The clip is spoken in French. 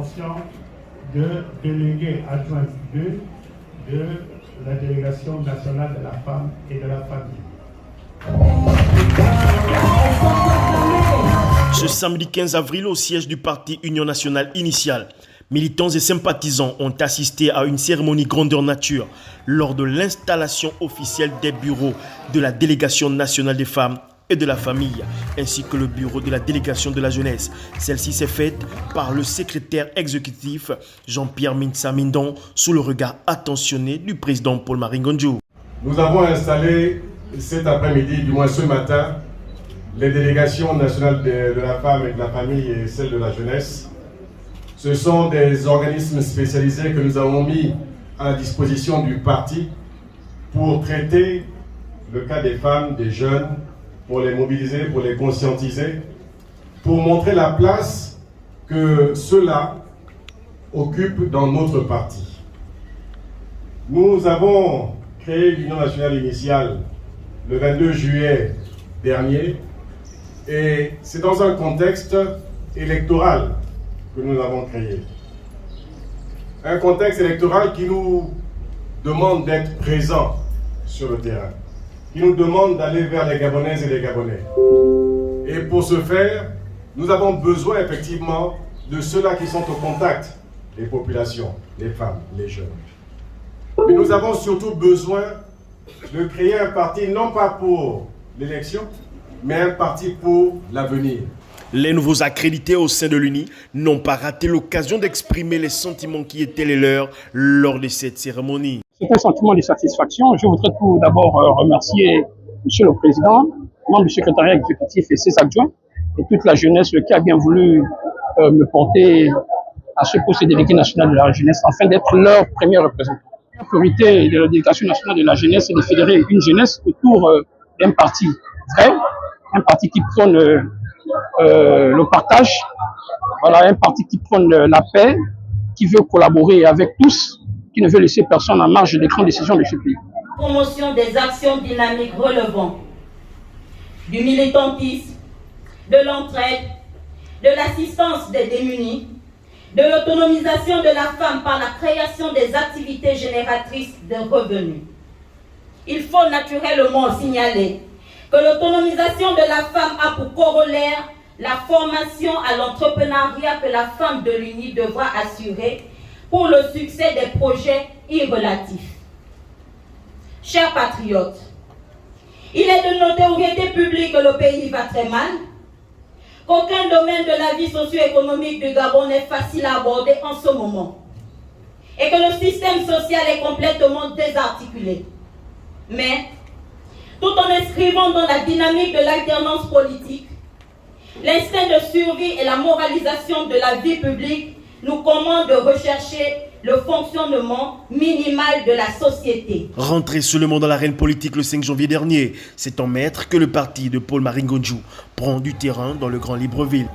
fonction de délégué adjoint 2 de la délégation nationale de la femme et de la famille. Ce samedi 15 avril, au siège du parti Union nationale initiale, militants et sympathisants ont assisté à une cérémonie grandeur nature lors de l'installation officielle des bureaux de la délégation nationale des femmes et de la famille, ainsi que le bureau de la délégation de la jeunesse. Celle-ci s'est faite par le secrétaire exécutif Jean-Pierre Mintsa Mindon sous le regard attentionné du président Paul-Marie Ngonjo. Nous avons installé cet après-midi, du moins ce matin, les délégations nationales de la femme et de la famille et celles de la jeunesse. Ce sont des organismes spécialisés que nous avons mis à la disposition du parti pour traiter le cas des femmes, des jeunes, pour les mobiliser, pour les conscientiser, pour montrer la place que ceux-là occupent dans notre parti. Nous avons créé l'Union nationale initiale le 22 juillet dernier et c'est dans un contexte électoral que nous l'avons créé. Un contexte électoral qui nous demande d'être présents sur le terrain, qui nous demande d'aller vers les Gabonaises et les Gabonais. Et pour ce faire, nous avons besoin effectivement de ceux-là qui sont au contact des populations, les femmes, les jeunes. Mais nous avons surtout besoin de créer un parti, non pas pour l'élection, mais un parti pour l'avenir. Les nouveaux accrédités au sein de l'UNI n'ont pas raté l'occasion d'exprimer les sentiments qui étaient les leurs lors de cette cérémonie. C'est un sentiment de satisfaction. Je voudrais tout d'abord remercier Monsieur le Président, membre du secrétariat exécutif et ses adjoints, et toute la jeunesse qui a bien voulu me porter à ce poste de délégué national de la jeunesse, afin d'être leur premier représentant. La priorité de la délégation nationale de la jeunesse, c'est de fédérer une jeunesse autour d'un parti vrai, un parti qui prône le partage, voilà, un parti qui prône la paix, qui veut collaborer avec tous, qui ne veut laisser personne en marge des grandes décisions de ce pays. Promotion des actions dynamiques relevant du militantisme, de l'entraide, de l'assistance des démunis, de l'autonomisation de la femme par la création des activités génératrices de revenus. Il faut naturellement signaler que l'autonomisation de la femme a pour corollaire la formation à l'entrepreneuriat que la femme de l'UNI devra assurer pour le succès des projets irrelatifs. Chers patriotes, il est de notoriété publique que le pays va très mal, qu'aucun domaine de la vie socio-économique du Gabon n'est facile à aborder en ce moment, et que le système social est complètement désarticulé. Mais, tout en inscrivant dans la dynamique de l'alternance politique, l'instinct de survie et la moralisation de la vie publique nous commandent de rechercher le fonctionnement minimal de la société. Rentré seulement dans l'arène politique le 5 janvier dernier, c'est en maître que le parti de Paul-Marie Ngonjo prend du terrain dans le Grand Libreville.